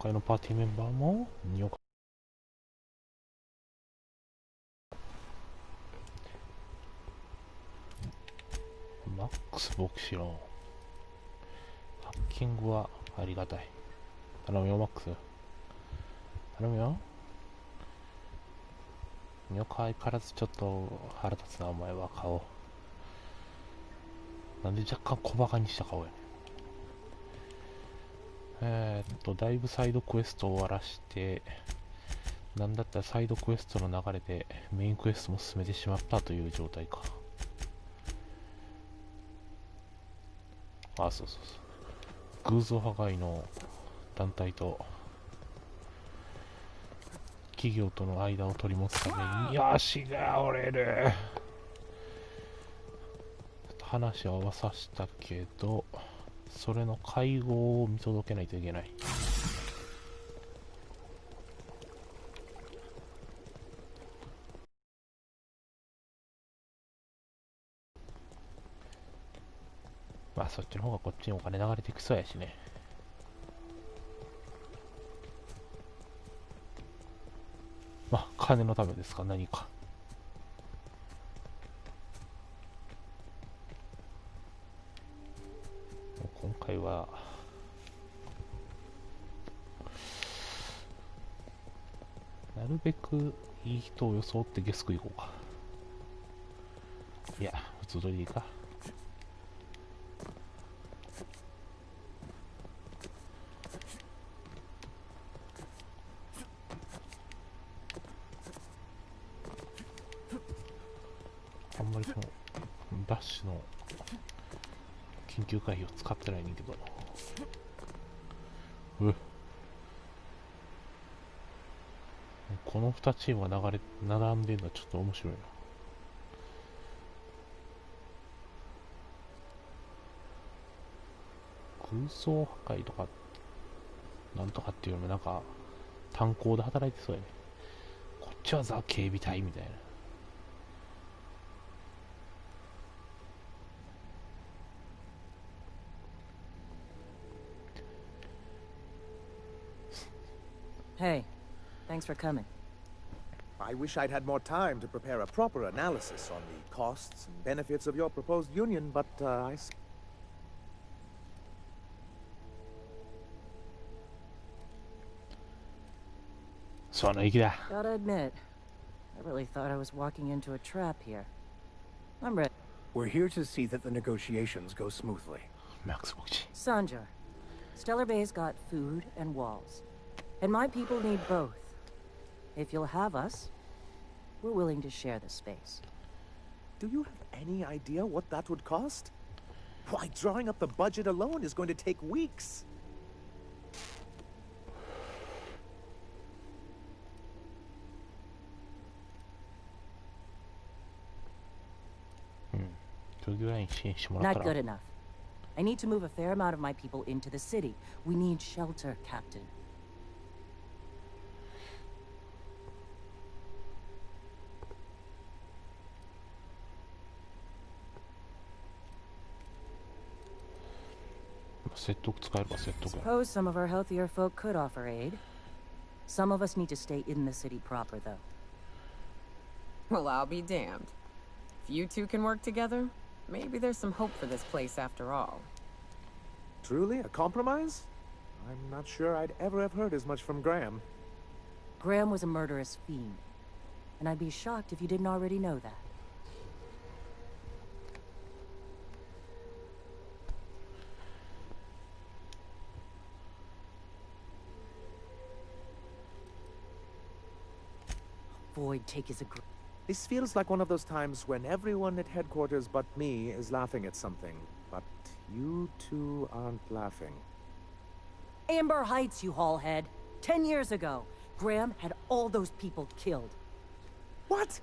回のパーティーメンバーもよかマックス牧師のハッキングはありがたい。頼むよマックス、頼むよ。よく相変わらずちょっと腹立つなお前は。顔なんで若干小バカにした顔やね。だいぶサイドクエストを終わらして、なんだったらサイドクエストの流れでメインクエストも進めてしまったという状態か。あ、そうそうそう、偶像破壊の団体と企業との間を取り持つために足が折れる。話を合わさしたけど、それの会合を見届けないといけない。まあそっちの方がこっちにお金流れてきそうやしね。まあ金のためですか、何か。今回はなるべくいい人を装ってゲスク行こうか。いや普通通りでいいか。あんまりそのダッシュの緊急回避を使ってないねんけど。この2チームが並んでるのはちょっと面白いな。空想破壊とかなんとかっていうのもなんか炭鉱で働いてそうやね。こっちはザ警備隊みたいな。Hey, thanks for coming. I wish I'd had more time to prepare a proper analysis on the costs and benefits of your proposed union, butその息だ。 Gotta admit, I really thought I was walking into a trap here. I'm ready. We're here to see that the negotiations go smoothly. Max牧師 Sanja, Stellar Bay's got food and walls. And my people need both. If you'll have us, we're willing to share the space. do you have any idea what that would cost? Why, drawing up the budget alone is going to take weeks. 東京ライン支援してもらった Not ら good enough. I need to move a fair amount of my people into the city. We need shelter, Captain. Suppose some of our healthier folk could offer aid. Some of us need to stay in the city proper, though. Well, I'll be damned. If you two can work together, maybe there's some hope for this place after all. Truly, a compromise? I'm not sure I'd ever have heard as much from Graham. Graham was a murderous fiend, and I'd be shocked if you didn't already know that. Void take his agreement. This feels like one of those times when everyone at headquarters but me is laughing at something, but you two aren't laughing. Amber Heights, you haulhead. 10 years ago, Graham had all those people killed. What?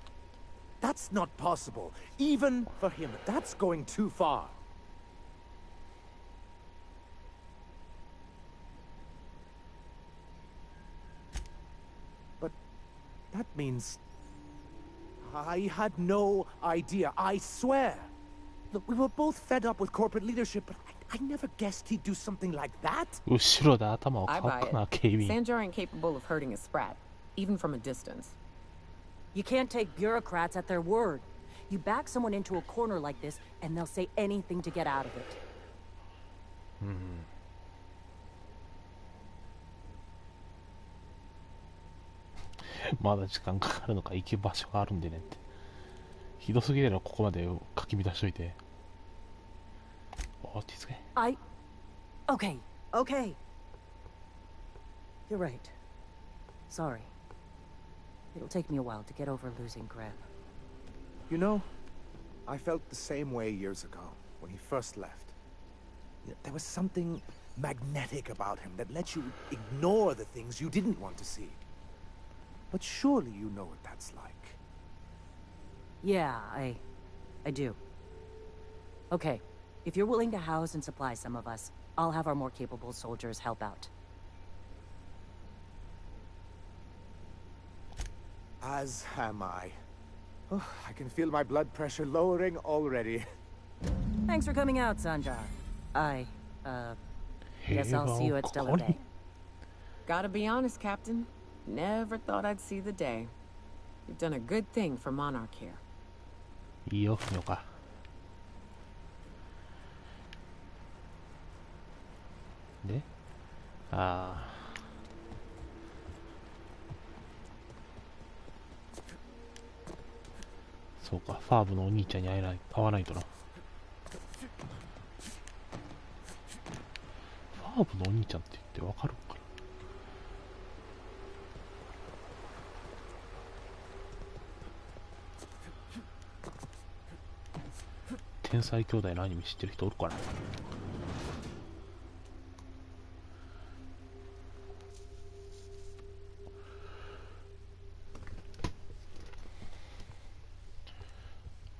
That's not possible. Even for him, that's going too far. But that means I had no idea, I swear. Look, we were both fed up with corporate leadership, but I never guessed he'd do something like that. 後ろで頭を I か buy くな it. 警備員。 Sanjar ain't capable of hurting a sprat, even from a distance. You can't take bureaucrats at their word. You back someone into a corner like this, and they'll say anything to get out of it. まだ時間かかるのか、行く場所があるんでねって。ひどすぎるの、ここまでかき乱しといて。落ち着け。Okay, okay. You're right. Sorry. It'll take me a while to get over losing Graham. You know, I felt the same way years ago, when he first left. There was something magnetic about him that let you ignore the things you didn't want to see. But surely you know what that's like. Yeah, I do. Okay, if you're willing to house and supply some of us, I'll have our more capable soldiers help out. As am I. Oh, I can feel my blood pressure lowering already. Thanks for coming out, Sanjar. Guess I'll see you at Stellar Bay. Gotta be honest, Captain. Never thought I'd see the day. You've done a good thing for Monarch here. いいよ、よか。で、そうか、ファーブのお兄ちゃんに会わないとな。ファーブのお兄ちゃんって言ってわかるかな。天才兄弟のアニメ知ってる人おるかな。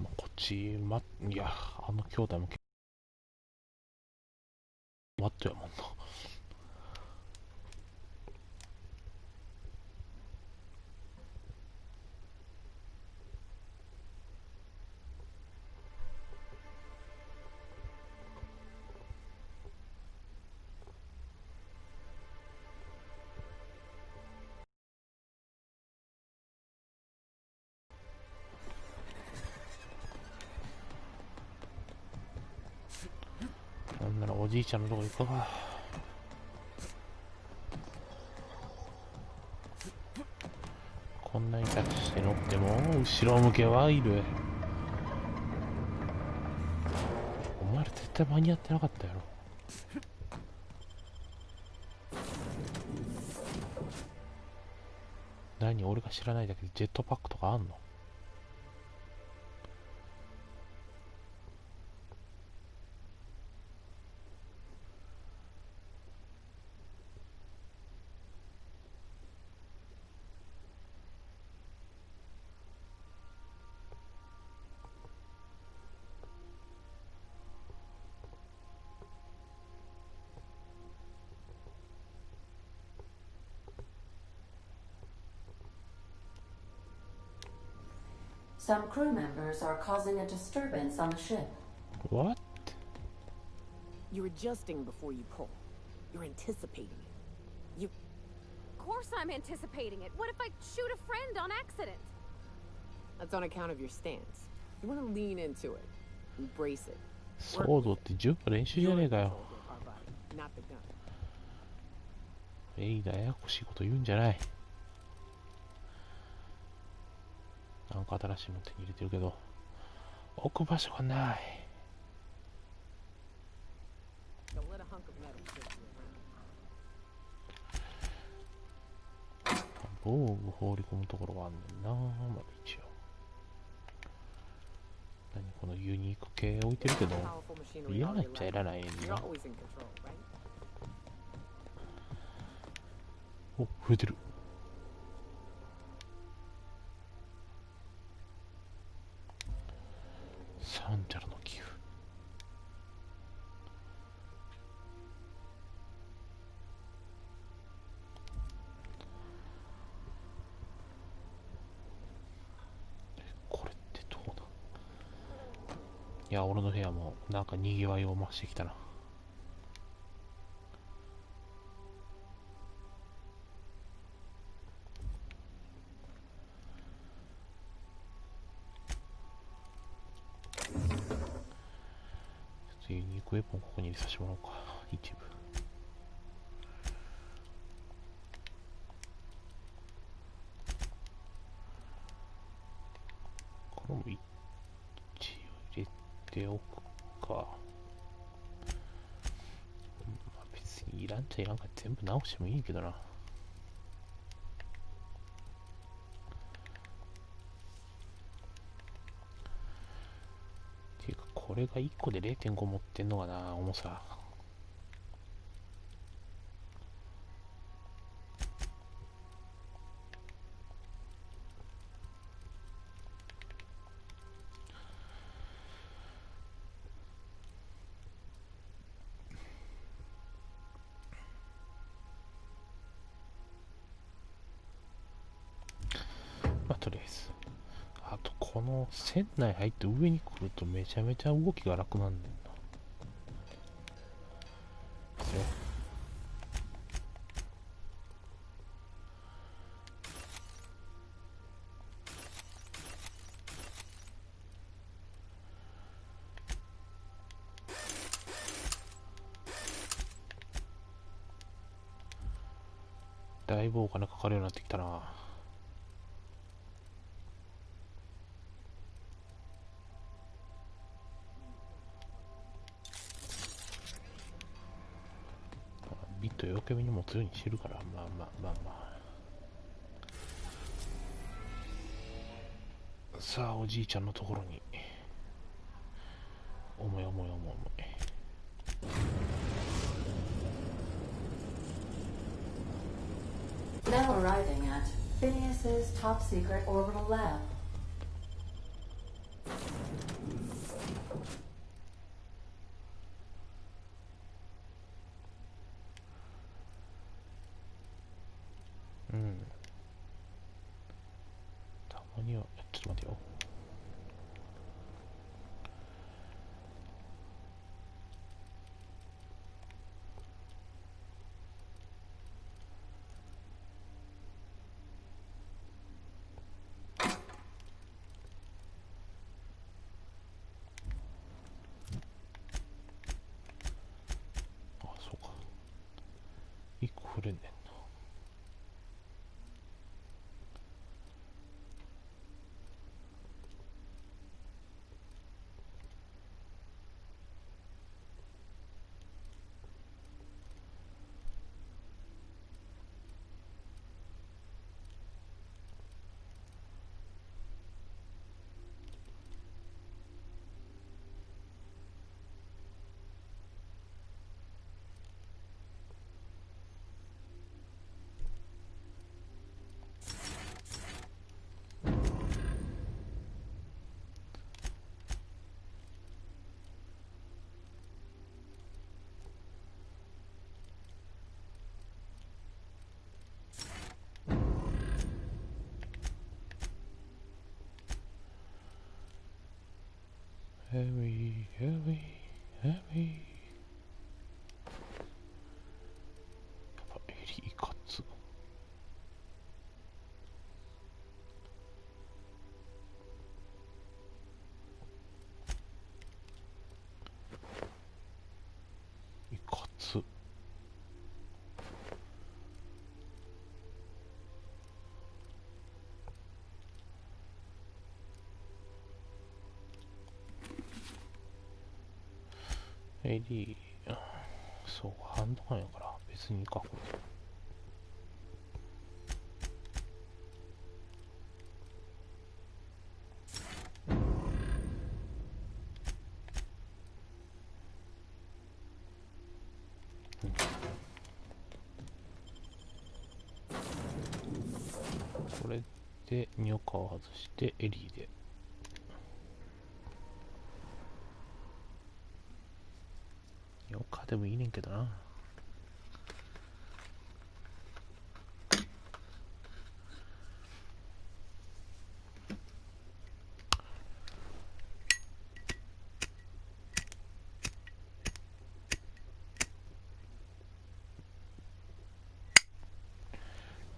まあ、こっち、いや、あの兄弟もマットやもんな。なんならおじいちゃんのとこ行こうか。こんなにタッチして乗っても後ろ向けはいる。お前ら絶対間に合ってなかったやろ。何、俺が知らないだけでジェットパックとかあんの？Some crew members are causing a disturbance on the ship. What? You're adjusting before you pull. You're anticipating it. Of course I'm anticipating it. What if I shoot a friend on accident? That's on account of your stance. You want to lean into it. Embrace it. ソードって10分練習じゃねえかよ。Not the gun. ややこしいこと言うんじゃない。なんか新しいの手に入れてるけど置く場所がない。防具放り込むところがあんねんな。まだ一応何このユニーク系置いてるけどいらないっちゃいらないねんな。お、増えてる。サンジャルの寄付。これってどうだ。いいや、俺の部屋もなんか賑わいを増してきたな。ユニークウェポンここに入れさせてもらおうか、一部。これも一応入れておくか。まあ、別にいらんちゃいらんから全部直してもいいけどな。っていうか、これが1個で 0.5 持ってんのかな、重さ。まあ、とりあえず。あと、この船内入って上に来るとめちゃめちゃ動きが楽なんだよな。ですよ。だいぶお金かかるようになってきたな。ビットよけめに持つようにしてるから、まあまあまあまあ。さあ、おじいちゃんのところに。重い重い重い重い。Now arriving at Phineas's top secret orbital lab. うん。たまには、ちょっと待てよ。あ、そうか。一個触れんねんな。Heavy, heavy, heavy. やっぱエリーカツ。いかつ。エリー、そう、ハンドガンやから別にいいか、これ。これでニョカを外してエリーで。ニョカでもいいねんけどな。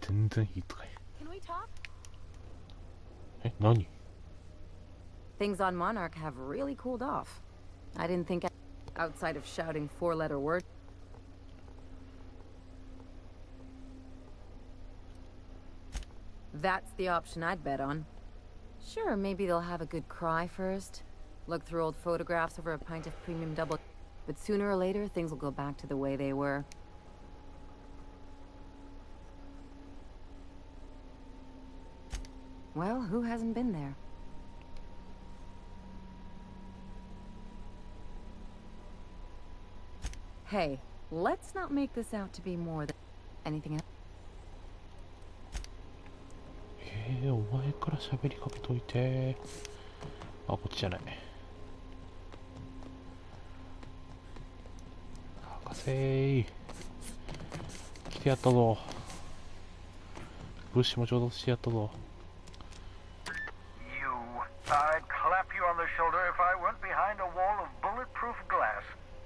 全然火使え。 Can we talk? え、何？ Things on Monarch have really cooled off. I didn't think outside of shouting four-letter words. That's the option I'd bet on. Sure, maybe they'll have a good cry first. Look through old photographs over a pint of premium double. But sooner or later, things will go back to the way they were. Well, who hasn't been there? Hey, let's not make this out to be more than anything else. お前から喋りかけといて。あ、こっちじゃない。博士来てやったぞ。物資も調達してやったぞ。 You. I'd clap you on the shoulder if I weren't behind a wall of bulletproof glass.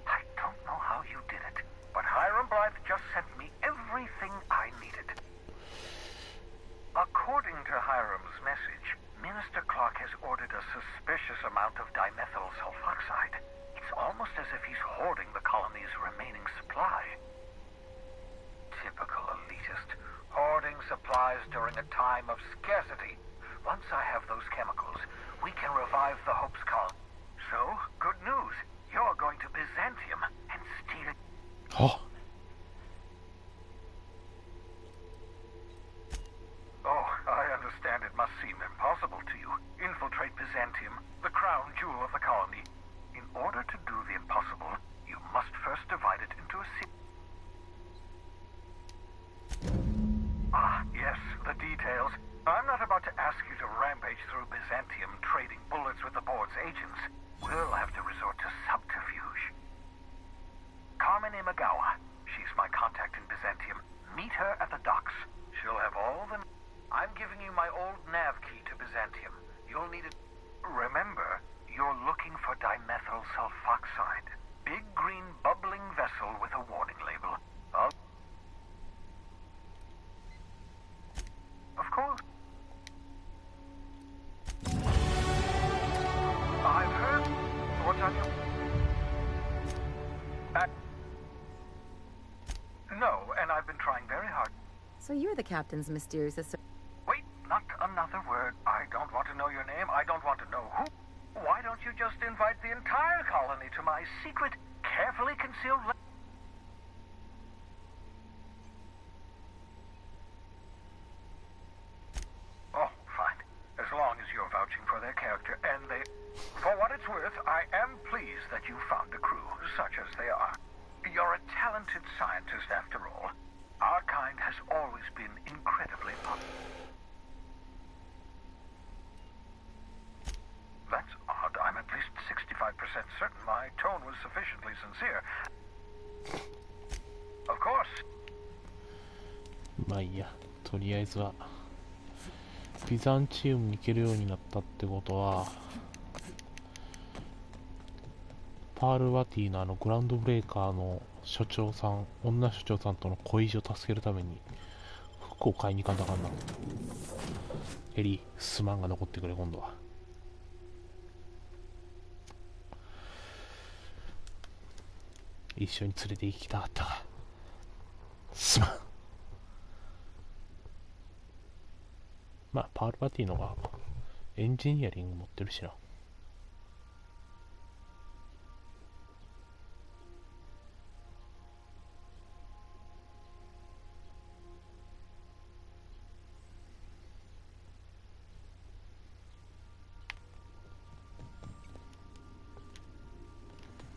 I don't know how you did it, but Hiram Blythe just sent me everything I needed. According to Hiram's message, Minister Clark has ordered a suspicious amount of dimethyl sulfoxide. It's almost as if he's hoarding the colony's remaining supply. Typical elitist, hoarding supplies during a time of scarcity. Once I have those chemicals, we can revive the Hope's colony. So, good news. You're going to Byzantium and steal it. Oh. Oh, I understand it must seem impossible to you. Infiltrate Byzantium, the crown jewel of the colony. In order to do the impossible, you must first divide it into a city. Ah, yes, the details. I'm not about to ask you to rampage through Byzantium trading bullets with the board's agents. We'll have to resort to subterfuge. Carmen Imagawa. She's my contact in Byzantium. Meet her at the docks. She'll have all the... I'm giving you my old nav key to Byzantium. You'll need it. Remember, you're looking for dimethyl sulfoxide. Big green bubbling vessel with a warning label. Of course. I've heard. What's on your... No, and I've been trying very hard. So you're the captain's mysterious assistant. Wait, not another word. I don't want to know your name. I don't want to know who. Why don't you just invite the entire colony to my secret, carefully concealed... Oh, fine. As long as you're vouching for their character, and they... For what it's worth, I am pleased that you found a crew, such as they are. You're a talented scientist, after all. Our kind has always been incredibly popular. That's odd. I'm at least 65% certain my tone was sufficiently sincere. Of course. まあいいや。とりあえずはビザンチウムに行けるようになったってことは、パールワティのグラウンドブレーカーの所長さん、女所長さんとの恋路を助けるために服を買いに行かんとあかんな。エリー、すまんが残ってくれ、今度は。一緒に連れて行きたかったが、すまん。まあ、パールパティのがエンジニアリング持ってるしな。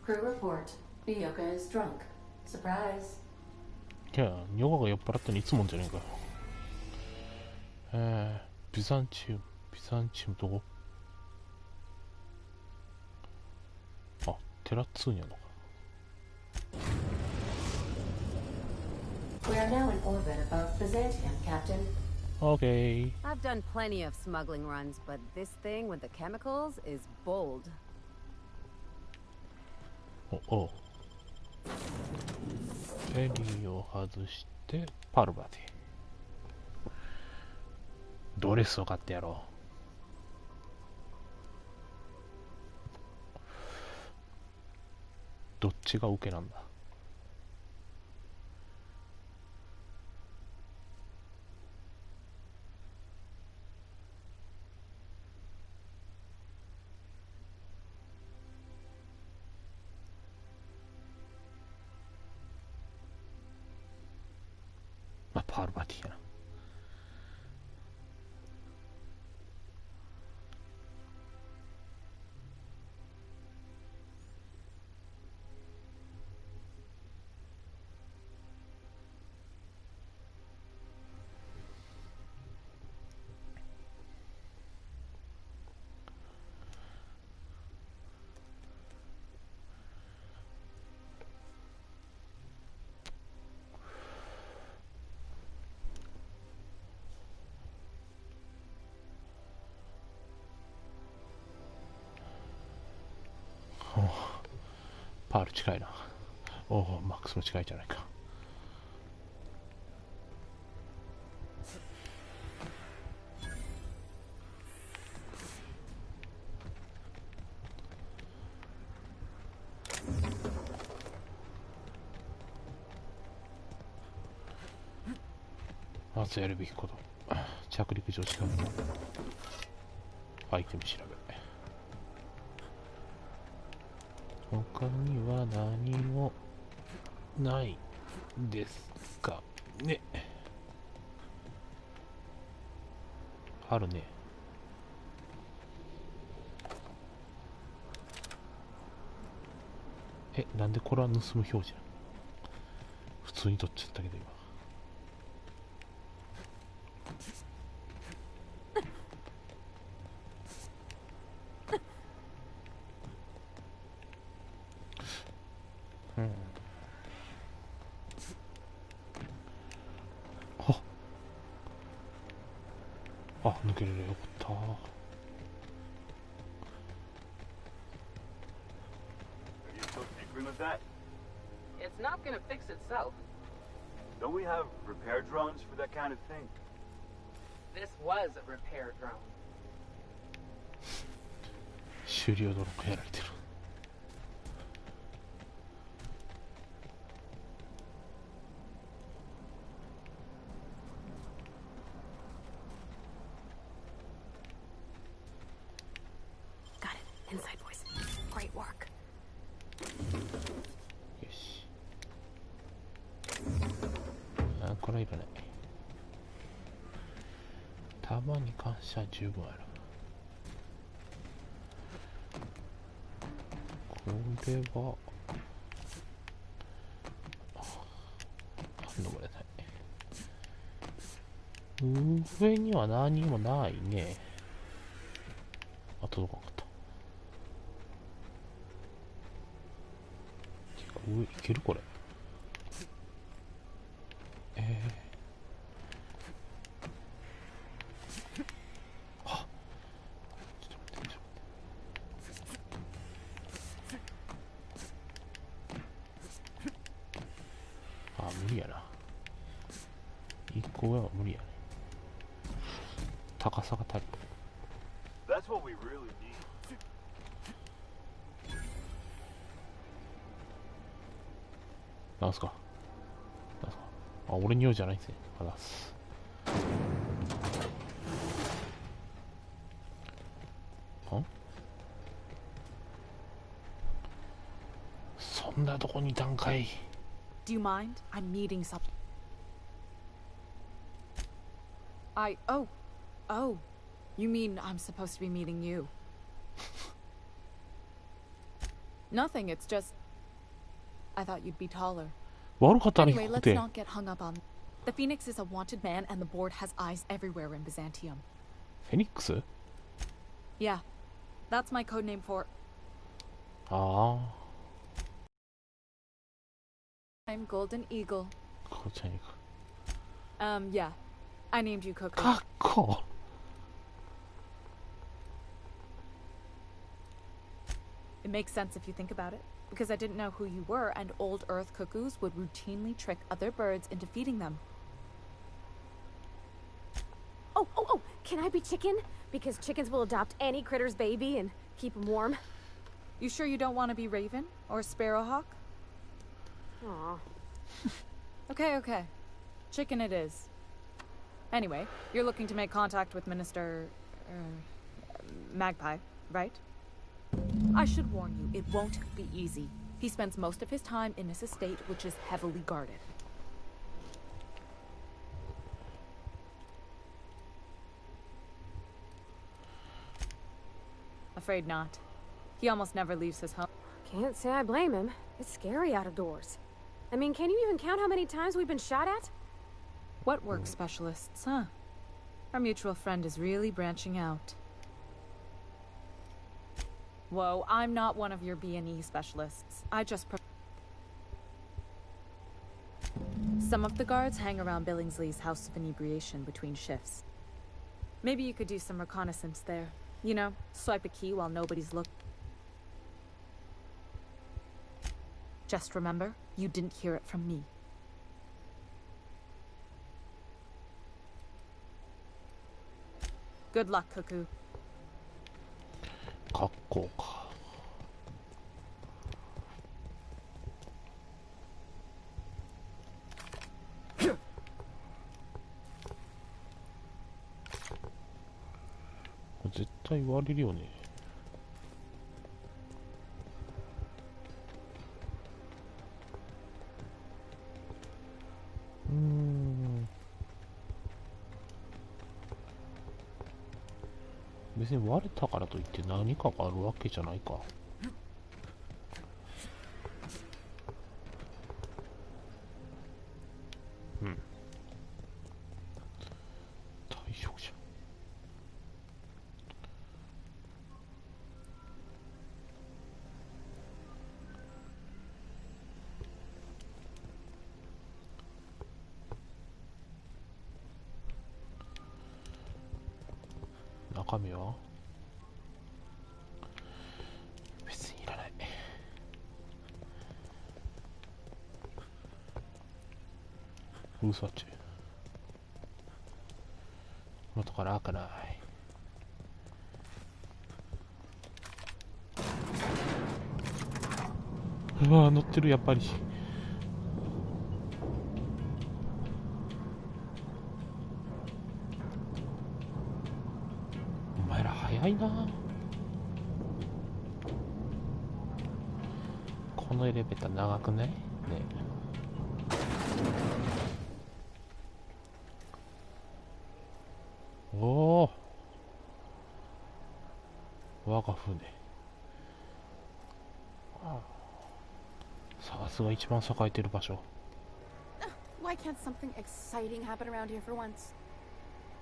Crew report. Nyoka is drunk. Surprise. いや、ニョガが酔っ払ったのいつもんじゃねえかよ。ビザンチウムどこ？あ、テラ2にあるのか。We are now in orbit above Byzantium, Captain. Okay. I've done plenty of smuggling runs, but this thing with the chemicals is bold. おう。エリーを外してパルバティ。ドレスを買ってやろう。どっちが受けなんだ。まあ、パールパティやな。パール近いな。おお、マックスも近いじゃないか。まずやるべきこと。着陸場近くのアイテム調べ。他には何もないですかね。あるね。なんでこれは盗む表示なの？普通に取っちゃったけど今。あ、抜けれるよかった。Are you still tinkering with that? It's not gonna fix itself. Don't we have repair drones for that kind of thing? This was a repair drone. 終了ドロップやられてる。Inside voice. Great work. よし。あ、これはいらない。弾に関しては十分ある。これは登れない。上には何もないね。あ、届かなかった。上いけるこれ。あ、ちょっと待って。あ、無理やな。一個上は無理やね。高さが足りる。That's what we really need. なんすか。あ、俺に用じゃないんですね。話す。そんなとこにいたんかい。Do you mind? I'm needing some. Oh, you mean I'm supposed to be meeting you? Nothing, it's just I thought you'd be taller. 悪かったね、 Anyway, ここ let's で。 not get hung up on. The Phoenix is a wanted man and the board has eyes everywhere in Byzantium. フェニックス？ Yeah. That's my code name for. ああ。 I'm Golden Eagle. こっちに行く。Yeah. I named you Cookie. かっこ。 It makes sense if you think about it, because I didn't know who you were, and old Earth cuckoos would routinely trick other birds into feeding them. Oh, Can I be chicken? Because chickens will adopt any critter's baby and keep him warm. You sure you don't want to be Raven or Sparrowhawk? Aw. Okay, okay. Chicken it is. Anyway, you're looking to make contact with Minister... Magpie, right? I should warn you, it won't be easy. He spends most of his time in this estate, which is heavily guarded. Afraid not. He almost never leaves his home. Can't say I blame him. It's scary out of doors. I mean, can you even count how many times we've been shot at? What work specialists, huh? Our mutual friend is really branching out. Whoa, I'm not one of your B&E specialists. I just... Some of the guards hang around Billingsley's House of Inebriation between shifts. Maybe you could do some reconnaissance there. You know, swipe a key while nobody's looking. Just remember, you didn't hear it from me. Good luck, Cuckoo. 格好か。絶対言われるよね。別に割れたからといって何かがあるわけじゃないか。うん。大丈夫じゃん。中身は別にいらない。ウーサッチ元から開かない。うわー乗ってるやっぱり。早いな。このエレベーター長くない？ね。おお。我が船。さすが一番栄えてる場所。Why can't something exciting happen around here for once?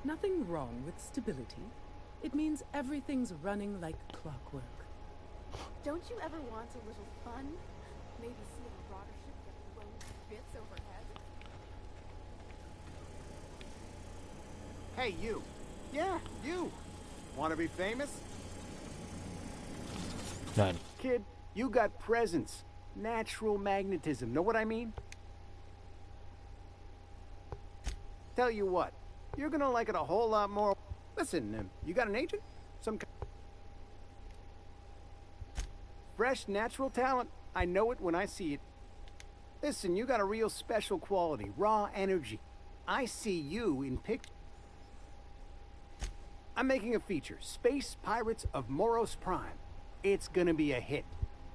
Nothing wrong with stability. It means everything's running like clockwork. Don't you ever want a little fun? Maybe see a marauder ship get blown to bits overhead? Hey, you. Yeah, you. Want to be famous? None. Kid, you got presence. Natural magnetism. Know what I mean? Tell you what, you're gonna like it a whole lot more. Listen, you got an agent? Some fresh, natural talent. I know it when I see it. Listen, you got a real special quality, raw energy. I see you in pictures. I'm making a feature, Space Pirates of Moros Prime. It's gonna be a hit.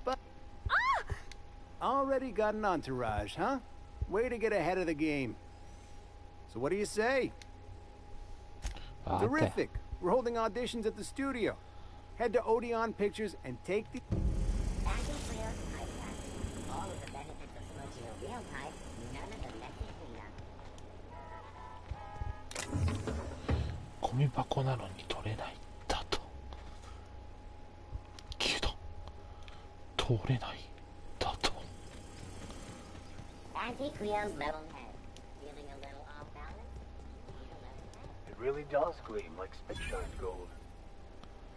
But already got an entourage, huh? Way to get ahead of the game. So what do you say? Terrific. We're holding auditions at the studio. Head to Odeon Pictures and take the... All of the benefits of smudging a real pipe, none of the messy cleanup. ゴミ箱なのに取れないだと。けど取れないだと。Auntie Cleo's metal head. Feeling a little off balance? It really does gleam like spit-shine gold.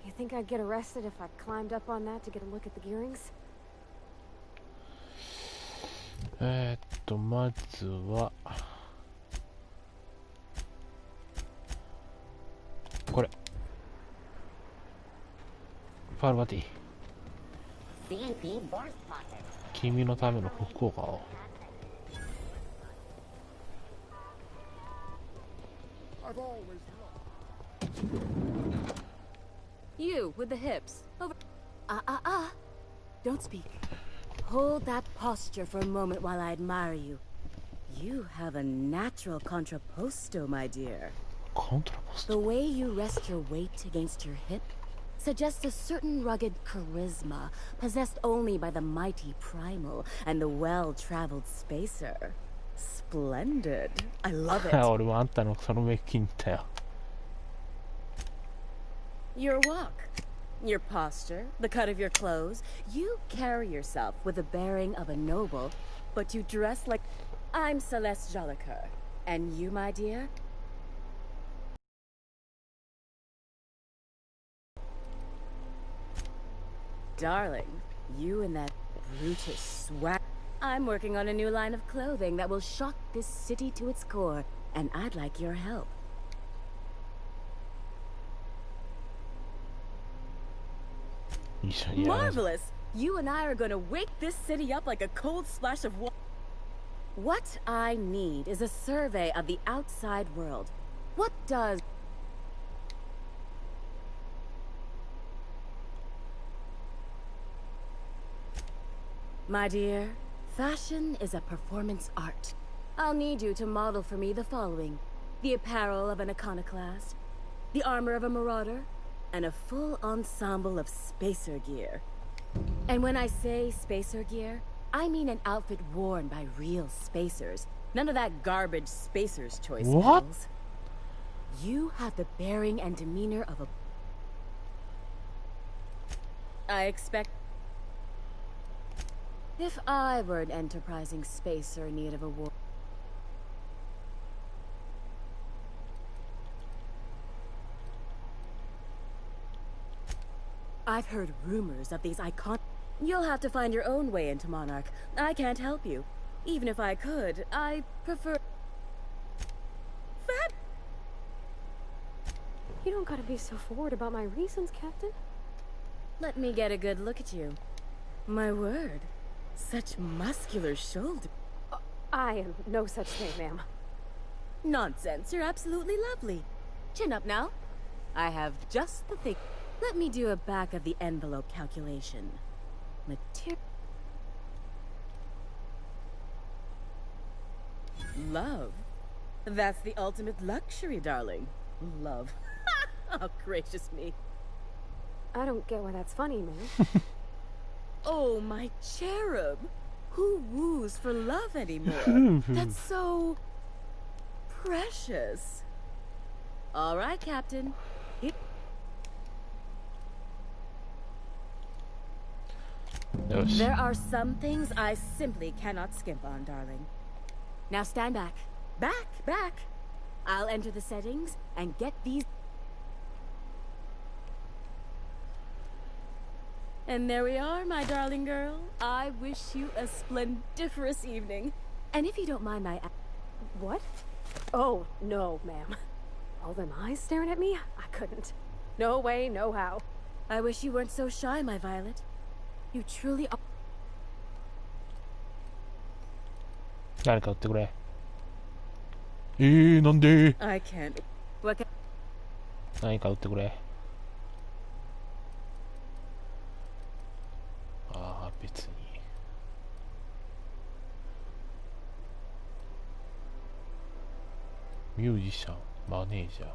You think I'd get arrested if I climbed up on that to get a look at the gearings? まずはパールバティ、 CP Board Pocket. 君のための服を買おう。 You, with the hips. Over. Don't speak. Hold that posture for a moment while I admire you. You have a natural contrapposto, my dear. The way you rest your weight against your hip suggests a certain rugged charisma possessed only by the mighty primal and the well-traveled spacer. Splendid. I love it. 俺もあんたのその目気に入ったよ。 Your walk, your posture, the cut of your clothes. You carry yourself with the bearing of a noble, but you dress like... I'm Celeste Jolicoeur. And you, my dear? Darling, you and that brutish swag... I'm working on a new line of clothing that will shock this city to its core, and I'd like your help. Marvelous! You and I are gonna wake this city up like a cold splash of water. What I need is a survey of the outside world. What does... My dear, fashion is a performance art. I'll need you to model for me the following: the apparel of an iconoclast, the armor of a marauder, and a full ensemble of spacer gear. And when I say spacer gear, I mean an outfit worn by real spacers. None of that garbage spacer's choice models. You have the bearing and demeanor of a... I expect... If I were an enterprising spacer in need of a war... I've heard rumors of these icon... You'll have to find your own way into Monarch. I can't help you. Even if I could, I prefer... Fab... You don't gotta be so forward about my reasons, Captain. Let me get a good look at you. My word. Such muscular shoulders. I am no such thing, ma'am. Nonsense. You're absolutely lovely. Chin up now. I have just the thing. Let me do a back-of-the-envelope calculation. Love. That's the ultimate luxury, darling. Love. Oh, gracious me. I don't get why that's funny, ma'am. Oh, my cherub. Who woos for love anymore? That's so... precious. All right, Captain. There are some things I simply cannot skimp on, darling. Now stand back. Back! I'll enter the settings and get these... And there we are, my darling girl. I wish you a splendiferous evening. And if you don't mind my... What? Oh, no, ma'am. All them eyes staring at me? I couldn't. No way, no how. I wish you weren't so shy, my Violet. You truly are... 誰か売ってくれ。なんで I can't... 何か売ってくれ。ああ、別に。ミュージシャン、マネージャー。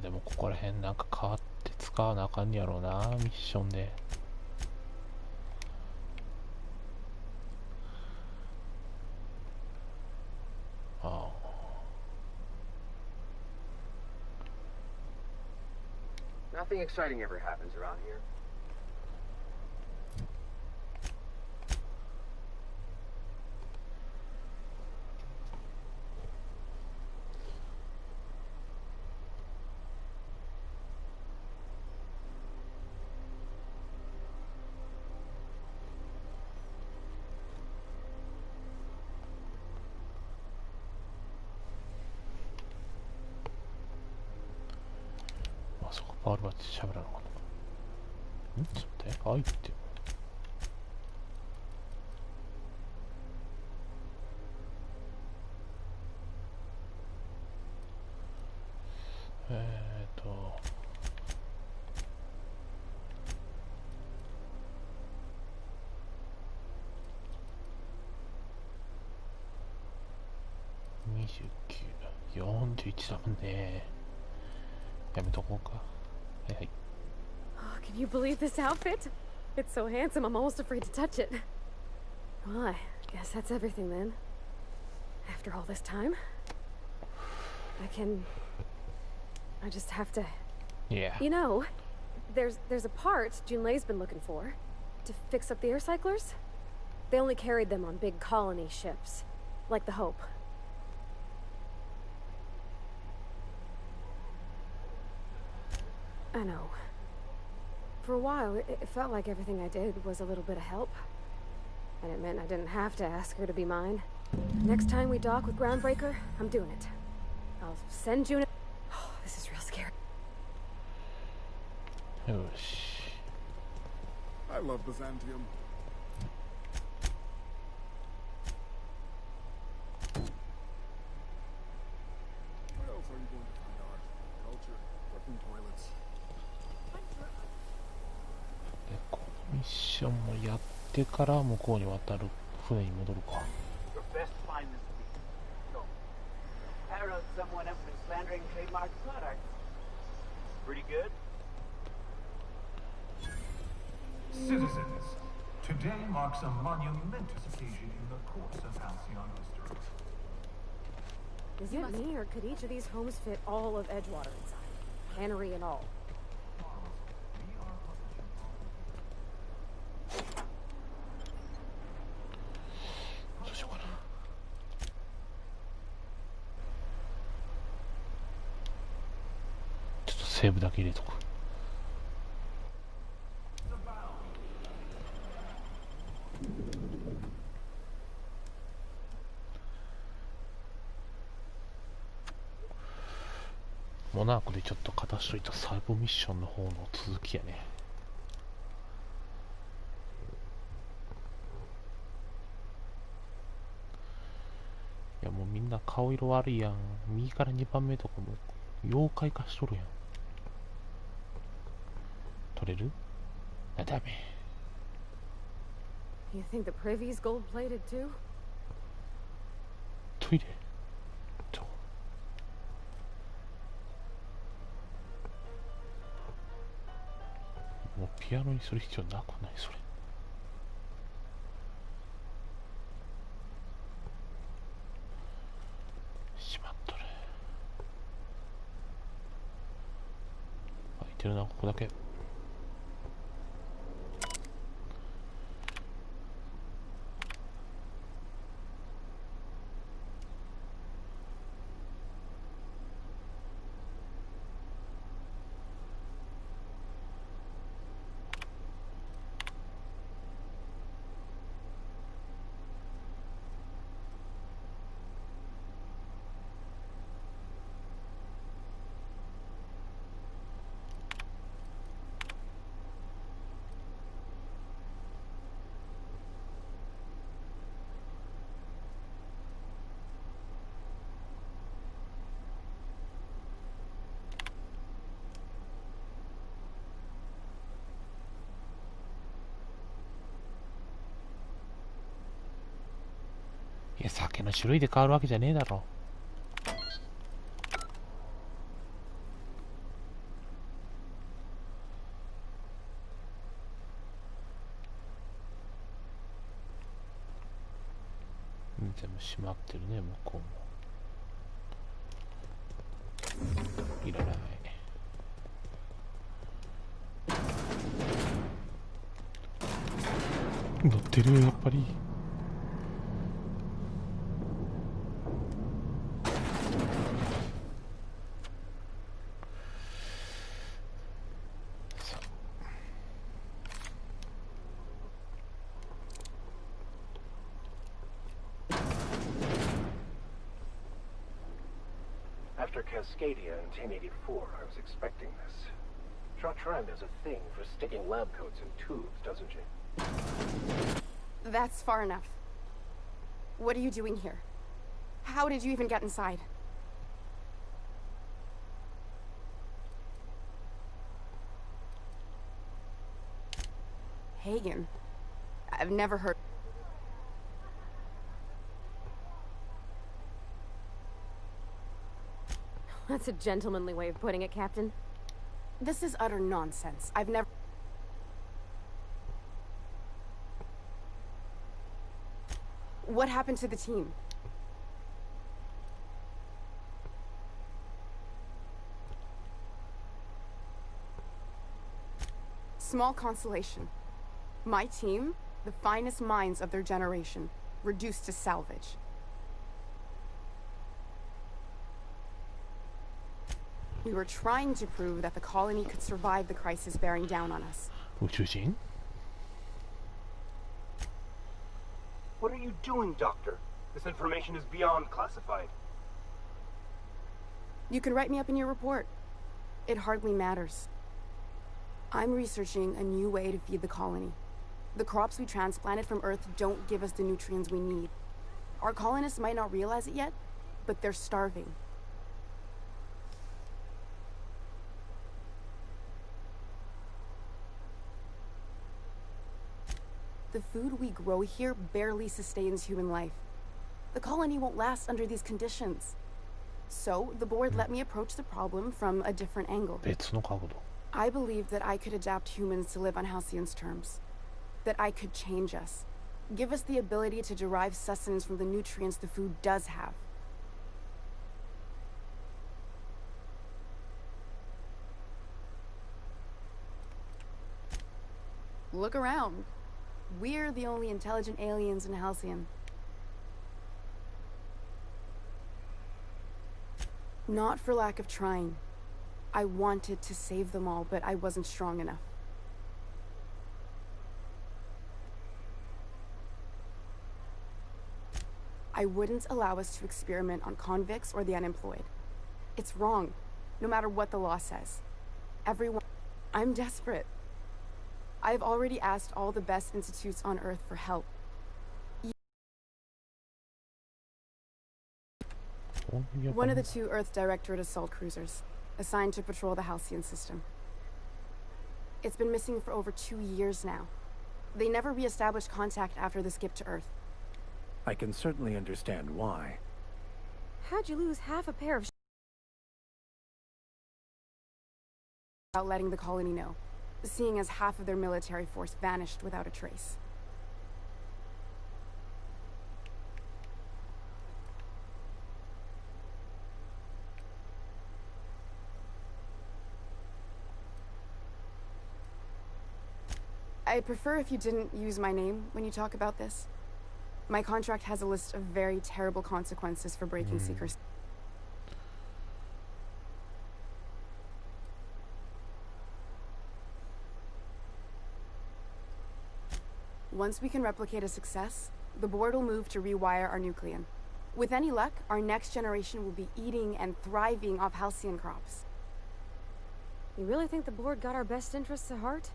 でもここら辺なんか変わって使わなあかんやろうな、ミッションで。ああ。Nothing exciting ever happens around here. パールバッチ喋らなかった。ん？ちょっと待って。アイテム。29、41だもんね。やめとこうか。はいはい。Oh, can you believe this outfit? It's so handsome, I'm almost afraid to touch it. Well, I guess that's everything then. After all this time, I just have to... Yeah. You know, there's a part Junlei's been looking for to fix up the air cyclers. They only carried them on big colony ships, like the Hope. I know. For a while, it felt like everything I did was a little bit of help. And it meant I didn't have to ask her to be mine. Next time we dock with Groundbreaker, I'm doing it. I'll send June... Oh, this is real scary. I love Byzantium. What else are you going to find art, culture, working toilets? このミッションもやってから向こうに渡る船に戻るか。Your best find this week. Go. Parallel someone else been slandering trademark products. Pretty good. Citizens, today marks a monumentous occasion in the course of Halcyon history. Is it me, or could each of these homes fit all of Edgewater inside? Cannery and all. Just セーブだけ入れとく。モナークでちょっと片しといたサイボミッションの方の続きやね。いやもうみんな顔色悪いやん。右から2番目とかも妖怪化しとるやん。取れる？あ、ダメ。You think the privy's gold-plated too? トイレ？もうピアノにする必要なくないそれ。しまっとる。空いてるな、ここだけ。いや、酒の種類で変わるわけじゃねえだろ。全部閉まってるね、向こうも。いらない。乗ってるやっぱり。After Cascadia in 1084, I was expecting this. Trotran has a thing for sticking lab coats in tubes, doesn't she? That's far enough. What are you doing here? How did you even get inside? Hagen. I've never heard. That's a gentlemanly way of putting it, Captain. This is utter nonsense. I've never... What happened to the team? Small consolation. My team, the finest minds of their generation, reduced to salvage. We were trying to prove that the colony could survive the crisis bearing down on us. 宇宙人? What are you doing, Doctor? This information is beyond classified. You can write me up in your report. It hardly matters. I'm researching a new way to feed the colony. The crops we transplanted from Earth don't give us the nutrients we need. Our colonists might not realize it yet, but they're starving. The food we grow here barely sustains human life. The colony won't last under these conditions. So, the board let me approach the problem from a different angle. 別の角度. I believed that I could adapt humans to live on Halcyon's terms. That I could change us. Give us the ability to derive sustenance from the nutrients the food does have. Look around. We're the only intelligent aliens in Halcyon. Not for lack of trying. I wanted to save them all, but I wasn't strong enough. I wouldn't allow us to experiment on convicts or the unemployed. It's wrong, no matter what the law says. Everyone... I'm desperate. I've already asked all the best institutes on Earth for help. One of the 2 Earth Directorate assault cruisers, assigned to patrol the Halcyon system. It's been missing for over 2 years now. They never re-established contact after the skip to Earth. I can certainly understand why. How'd you lose half a pair of without letting the colony know, seeing as half of their military force vanished without a trace. I'd prefer if you didn't use my name when you talk about this. My contract has a list of very terrible consequences for breaking secrecy. Once we can replicate a success, the board will move to rewire our nucleon. With any luck, our next generation will be eating and thriving off Halcyon crops. You really think the board got our best interests at heart?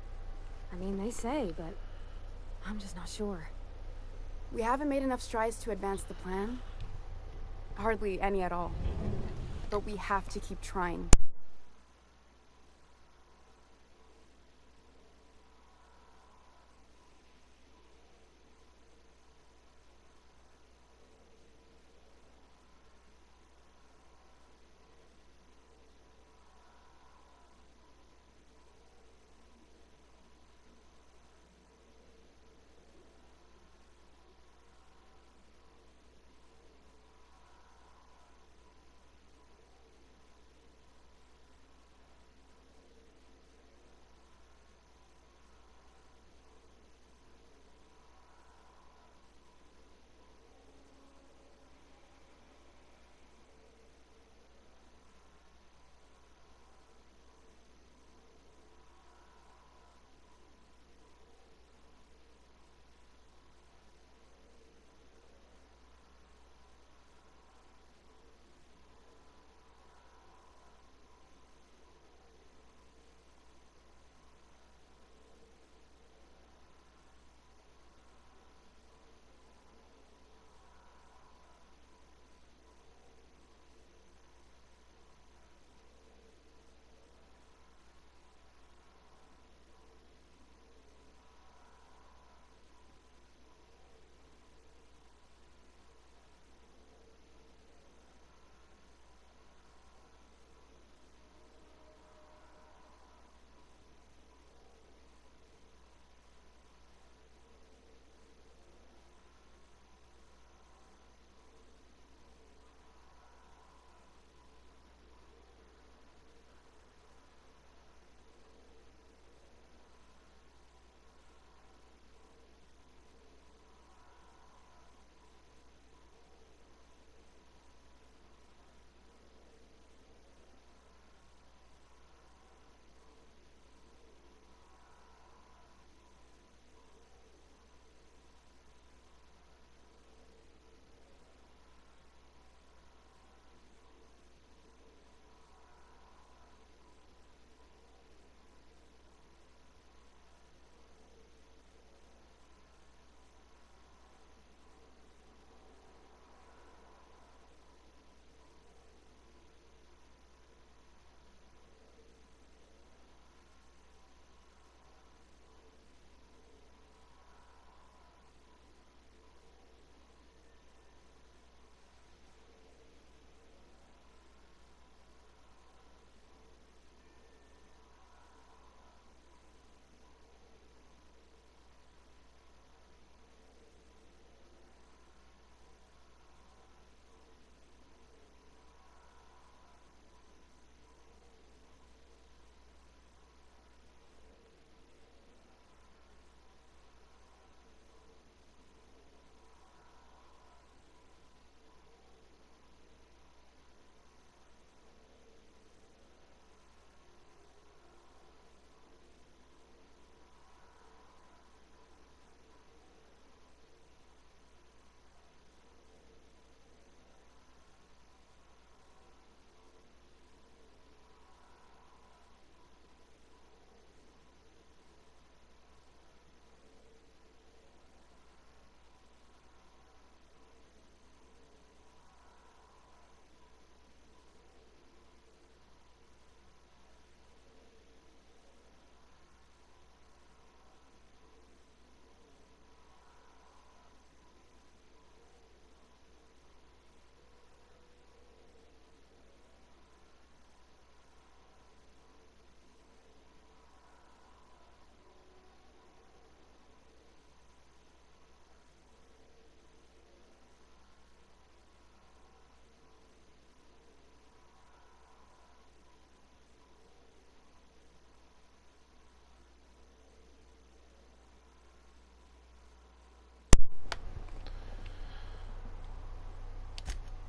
I mean, they say, but I'm just not sure. We haven't made enough strides to advance the plan. Hardly any at all. But we have to keep trying.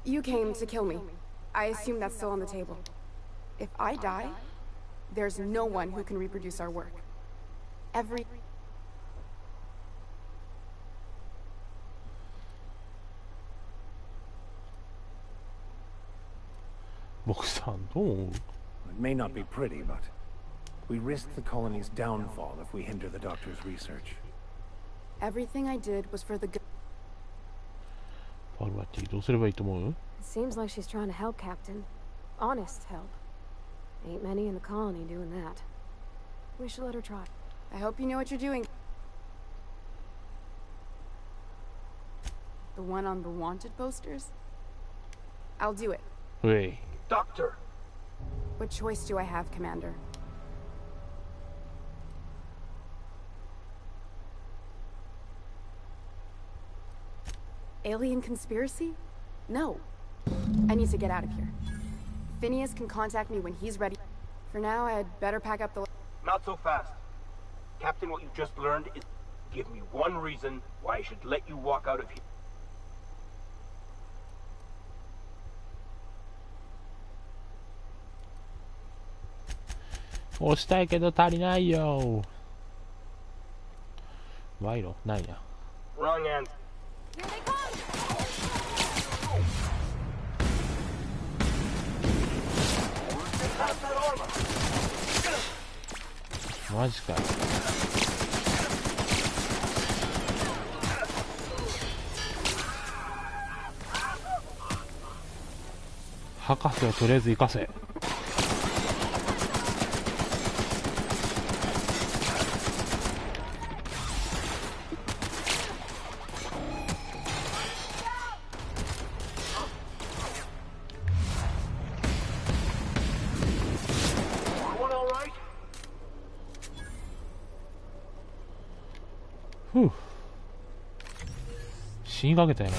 You came to kill me. I assume that's still on the table. If I die, there's no one who can reproduce our work. Every... 僕さんどう思う？ It may not be pretty, but we risk the colony's downfall if we hinder the doctor's research. Everything I did was for the good. パルバティどうすればいいと思う？ It seems like she's trying to help, Captain. Honest help. Ain't many in the colony doing that. We should let her try. I hope you know what you're doing. The one on the wanted posters? I'll do it. Hey. Doctor! What choice do I have, Commander? Alien conspiracy? No. I need to get out of here. Phineas can contact me when he's ready. For now, I'd better pack up the... Not so fast. Captain, what you just learned is... Give me one reason why I should let you walk out of here. 押したいけど足りないよ。賄賂ないな。 Wrong answer. Here they come! マジかよ。博士をとりあえず行かせ。ふう、死にかけたよな。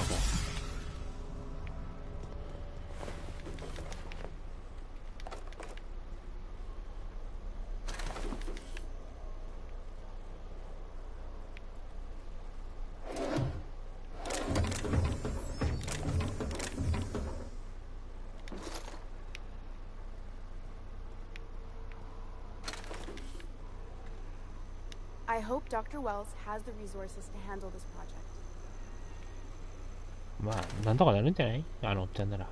I hope Dr. Wells has the resources to handle this project. まあなんとかなるんじゃない？あのおっちゃんなら。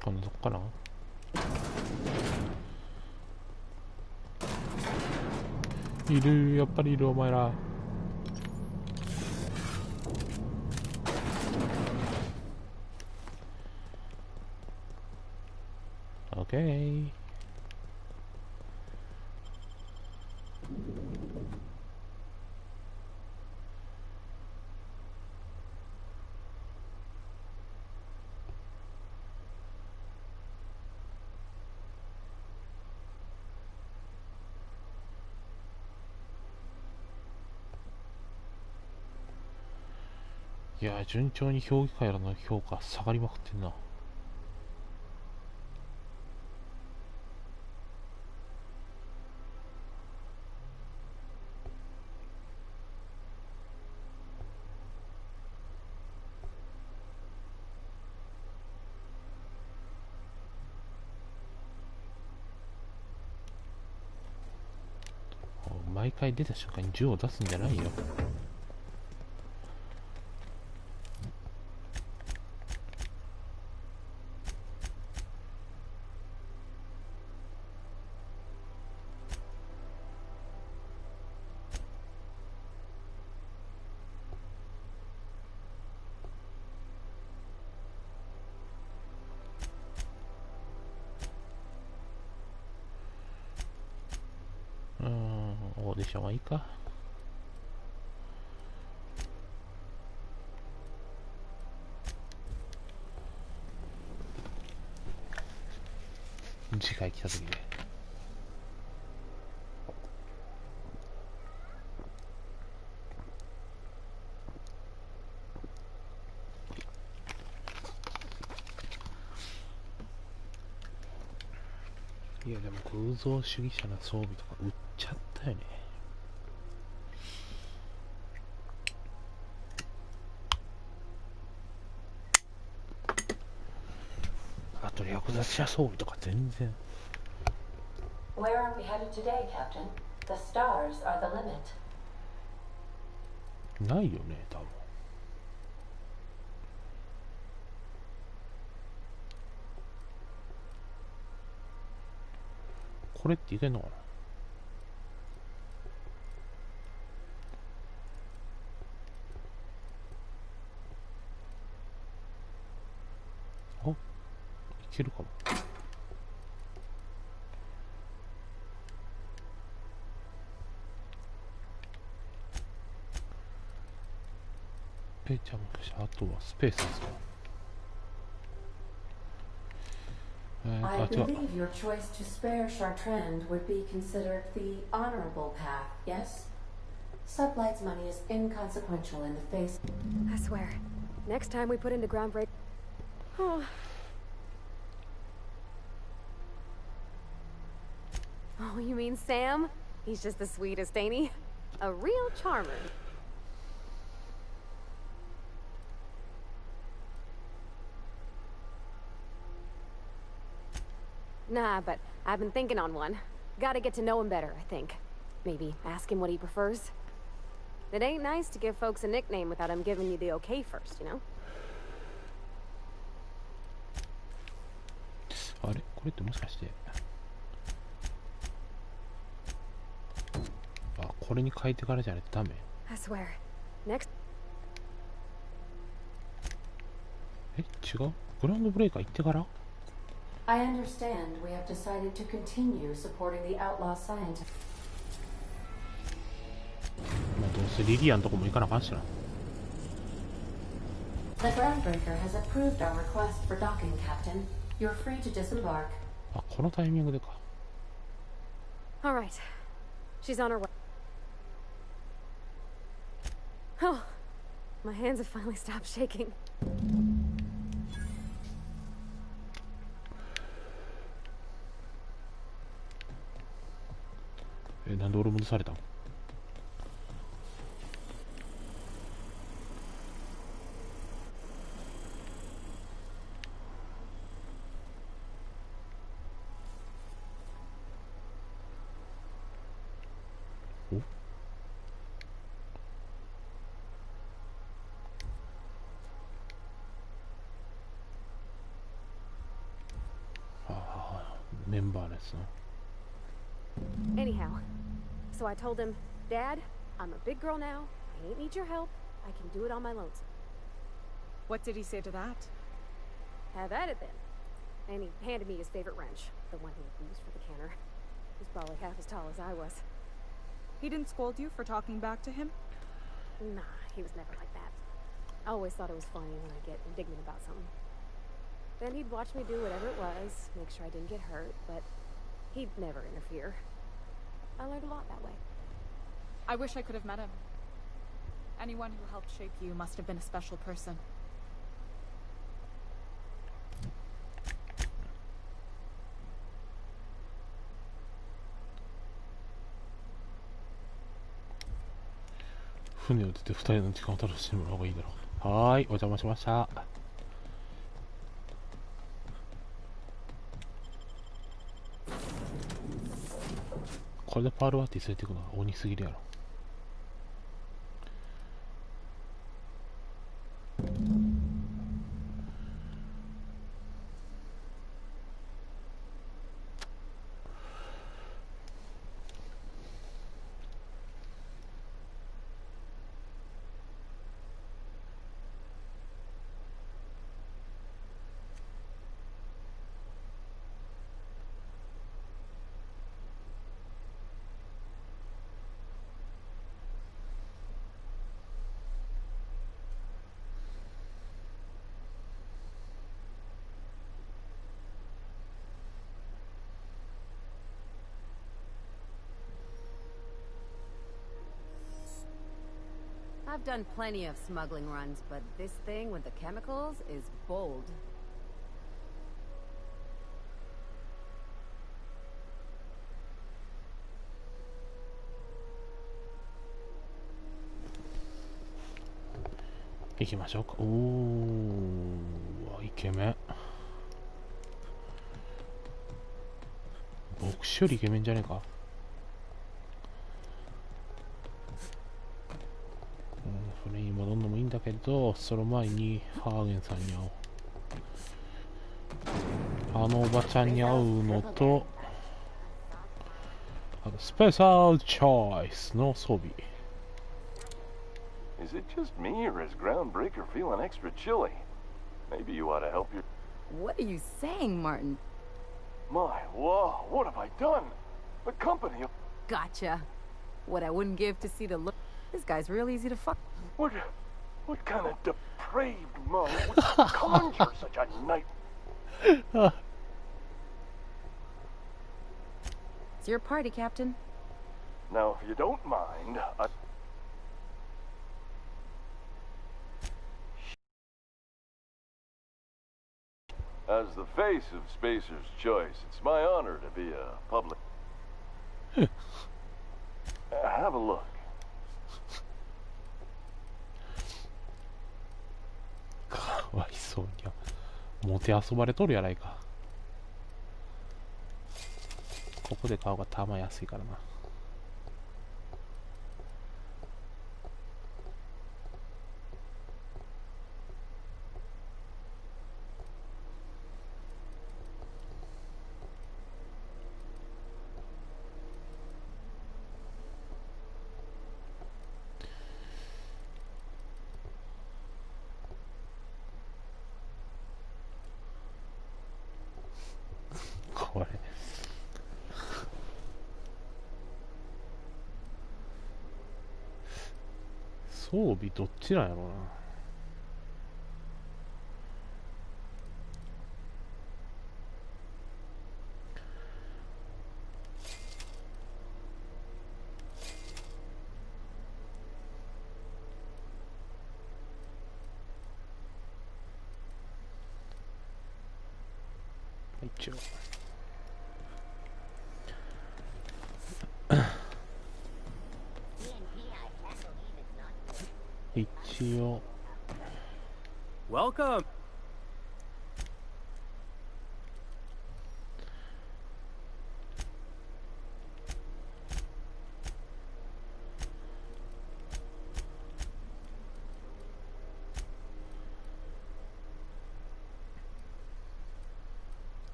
こんなとこかな。いる、やっぱりいるお前ら。オッケー。いやー、順調に評議会からの評価下がりまくってんな。毎回出た瞬間に銃を出すんじゃないよ。オーディションはいいか。次回来た時で。いやでも偶像主義者な装備とか売っちゃったよね。あと略奪者装備とか全然。 Where are we headed today, Captain? The stars are the limit. ないよね多分。これっていけんのかな。あ、いけるかも。じゃああとはスペースですか。I believe your choice to spare Chartrand would be considered the honorable path, yes? Sublight's money is inconsequential in the face. I swear, next time we put into groundbreak. Oh. Oh, you mean Sam? He's just the sweetest, ain't he? A real charmer. Nah, but I've been thinking on one. Gotta get to know him better, I think. Maybe ask him what he prefers. It ain't nice to give folks a nickname without him giving you the okay first, you know? あれこれってもしかして、あ、これに変えてからじゃないとダメ。 I swear. Next. 違う？グラウンドブレーカー行ってから？ I understand we have decided to continue supporting the outlaw scientist. まあどうせリリアのとこも行かなあかんしな。 The groundbreaker has approved our request for docking, Captain. You're free to disembark. あ、このタイミングでか。 All right. She's on her way. Oh, my hands have finally stopped shaking. なんで俺戻されたの？メンバーですね。 Anyhow, so I told him, Dad, I'm a big girl now. I ain't need your help. I can do it on my lonesome. What did he say to that? Have at it then. And he handed me his favorite wrench, the one he used for the canner. He's probably half as tall as I was. He didn't scold you for talking back to him? Nah, he was never like that. I always thought it was funny when I get indignant about something. Then he'd watch me do whatever it was, make sure I didn't get hurt, but he'd never interfere. I learned a lot that way. I wish I could have met him. Anyone who helped shape you must have been a special person.船を出て2人の時間を楽しんでもらう方がいいだろう。はーい、お邪魔しました。これでパールワーティ連れていくのは鬼すぎるやろ。I've done plenty of smuggling runs, but this thing with the chemicals is bold.行きましょうか。おー、イケメン。僕よりイケメンじゃねえか。それに戻るのもいいんだけど、その前にハーゲンさんに会おう。あのおばちゃんに会うのと、あとスペシャルチョイスの装備。Is it just me, or is Groundbreaker feeling extra chilly? Maybe you ought to help your... What are you saying, Martin? My law, what have I done? The company of... Gotcha. What I wouldn't give to see the look. This guy's real easy to fuck. What kind of depraved monk would conjure such a night? It's your party, Captain. Now, if you don't mind, As the face of Spacer's Choice, it's my honor to be a public... Have a look. かわいそうに。もてあそばれとるやないか。ここで買うがたま安いからな。これ装備どっちなんやろうな。一応一応 Welcome.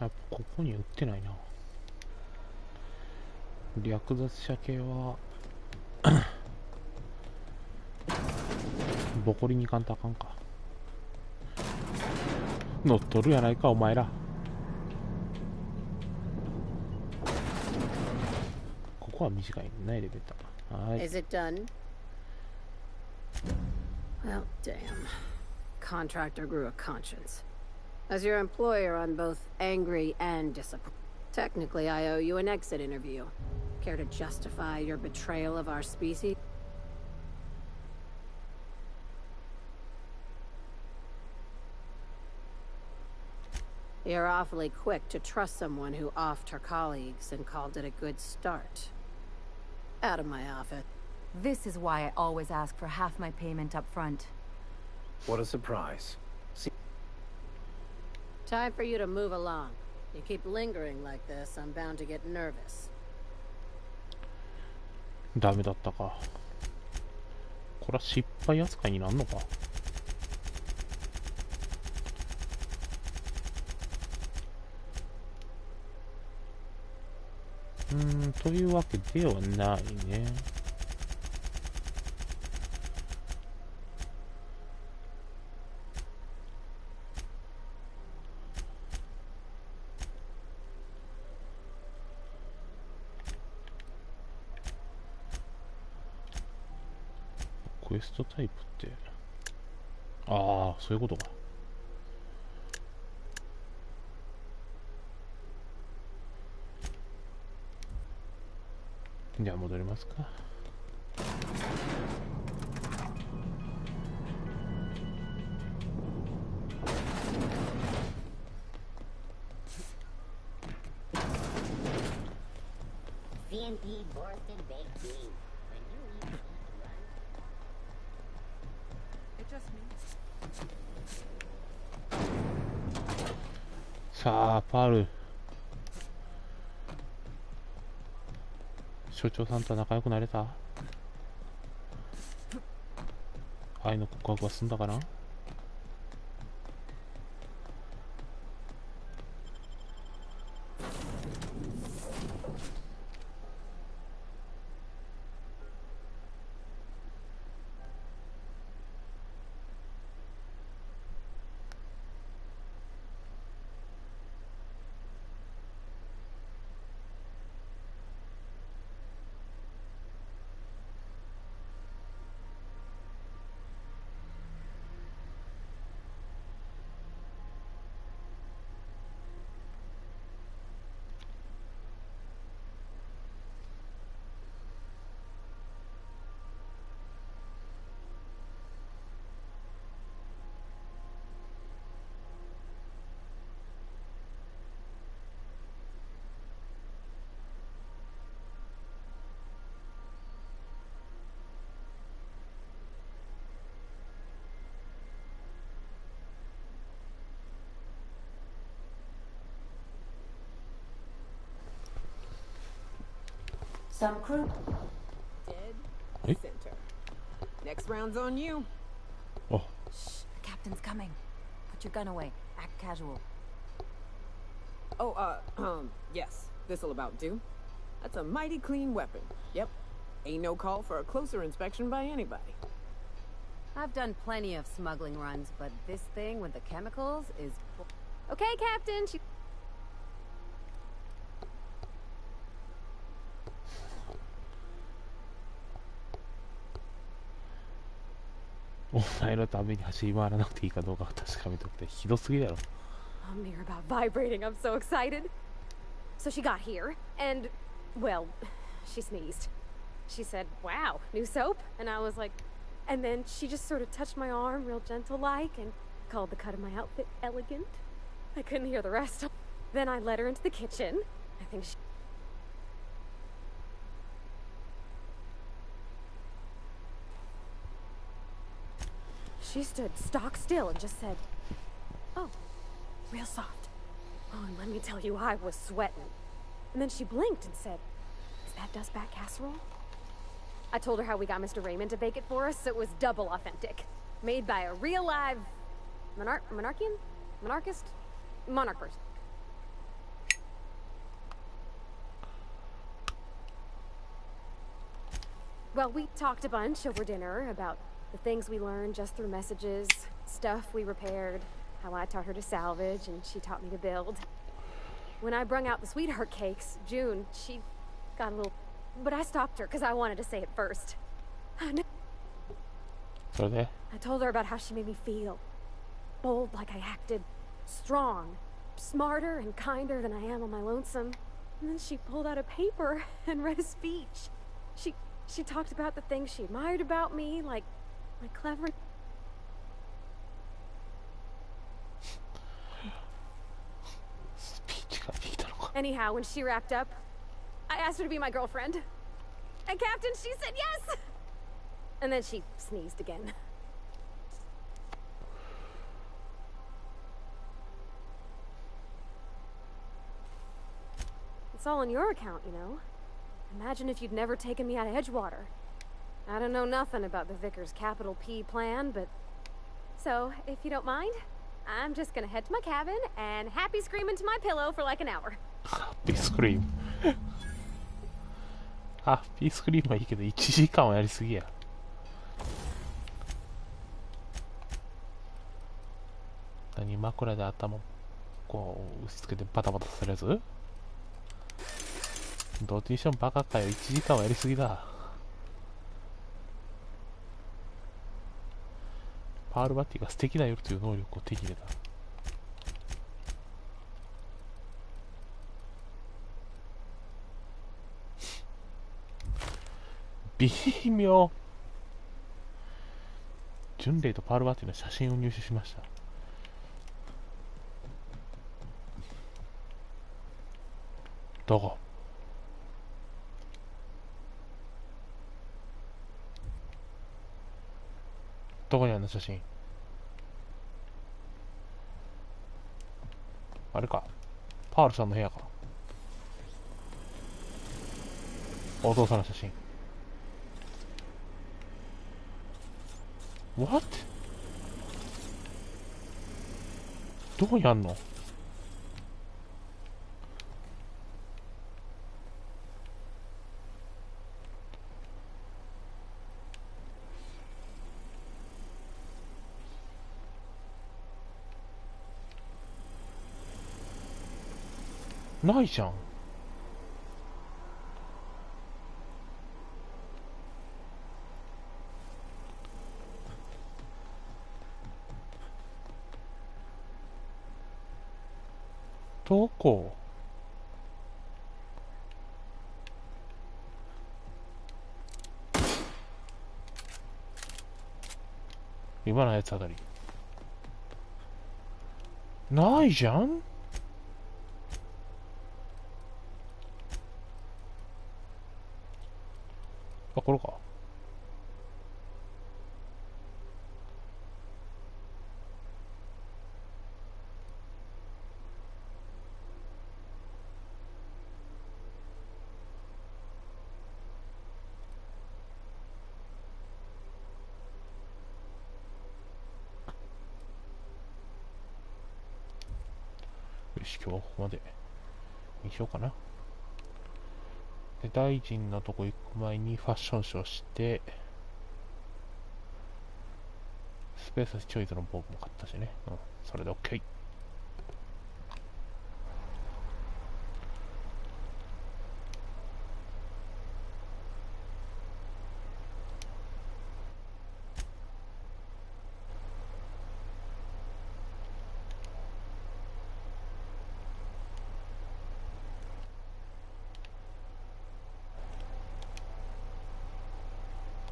やっぱここに売ってないな。略奪者系はボコリに行かんとあかんか。乗っとるやないかお前ら。ここは短いね、エレベーター。はい。Is it done? Well, damn. Contractor grew a conscience. As your employer, I'm both angry and disappointed. Technically, I owe you an exit interview. Care to justify your betrayal of our species? You're awfully quick to trust someone who offed her colleagues and called it a good start. Out of my office. This is why I always ask for half my payment up front. What a surprise. Time for you to move along. You keep lingering like this, I'm bound to get nervous. ダメだったか。これは失敗扱いになんのか。というわけではないね。クエストタイプって、ああ、そういうことか。じゃあ戻りますか。CNP Borston baked beans. When you eat run. It just means さあパール、所長さんと仲良くなれた？愛の告白は済んだかな？Some crew. Dead center. Next round's on you. Oh. Shh, the captain's coming. Put your gun away. Act casual. Oh, yes. This'll about do. That's a mighty clean weapon. Yep. Ain't no call for a closer inspection by anybody. I've done plenty of smuggling runs, but this thing with the chemicals is... Okay, Captain, she... お前のために走り回らなくていいかどうか確かめとくてひどすぎだろ。 I'm near about vibrating. I'm so excited. So she got here, and, well, she sneezed. She said, "Wow, new soap?" And I was like, and then she just sort of touched my arm real gentle-like and called the cut of my outfit elegant. I couldn't hear the rest. Then I led her into the kitchen. I think she... She stood stock still and just said, "Oh, real soft." Oh, and let me tell you, I was sweating. And then she blinked and said, "Is that dustbat casserole?" I told her how we got Mr. Raymond to bake it for us, so it was double authentic. Made by a real live... monarchian? Monarchist? Monarch person. Well, we talked a bunch over dinner about the things we learned just through messages, stuff we repaired, how I taught her to salvage and she taught me to build. When I brung out the sweetheart cakes, June, she got a little... But I stopped her because I wanted to say it first. So there. I told her about how she made me feel. Bold like I acted. Strong. Smarter and kinder than I am on my lonesome. And then she pulled out a paper and read a speech. She talked about the things she admired about me, like my clever... Anyhow, when she wrapped up, I asked her to be my girlfriend. And Captain, she said yes! And then she sneezed again. It's all on your account, you know. Imagine if you'd never taken me out of Edgewater. I don't know nothing about the Vicar's capital P plan, but... So, if you don't mind, I'm just gonna head to my cabin and happy scream into my pillow for like an hour. Happy scream. ハッピースクリームはいいけど1時間はやりすぎや。何枕で頭こう打ちつけてバタバタするやつ？どっちにしてもバカかよ。1時間はやりすぎだ。パールバッティが素敵な夜という能力を手に入れた。微妙。巡礼とパールワティの写真を入手しました。どこ？どこにあるの写真？あれか。パールさんの部屋か。お父さんの写真。What？ どこにあんの？ないじゃん。どこ？今のやつあたり。ないじゃん。あ、これか。よし、今日はここまでにしようかな。で、大臣のとこ行く前にファッションショーして、スペースチョイスのボブも買ったしね。うん、それで OK。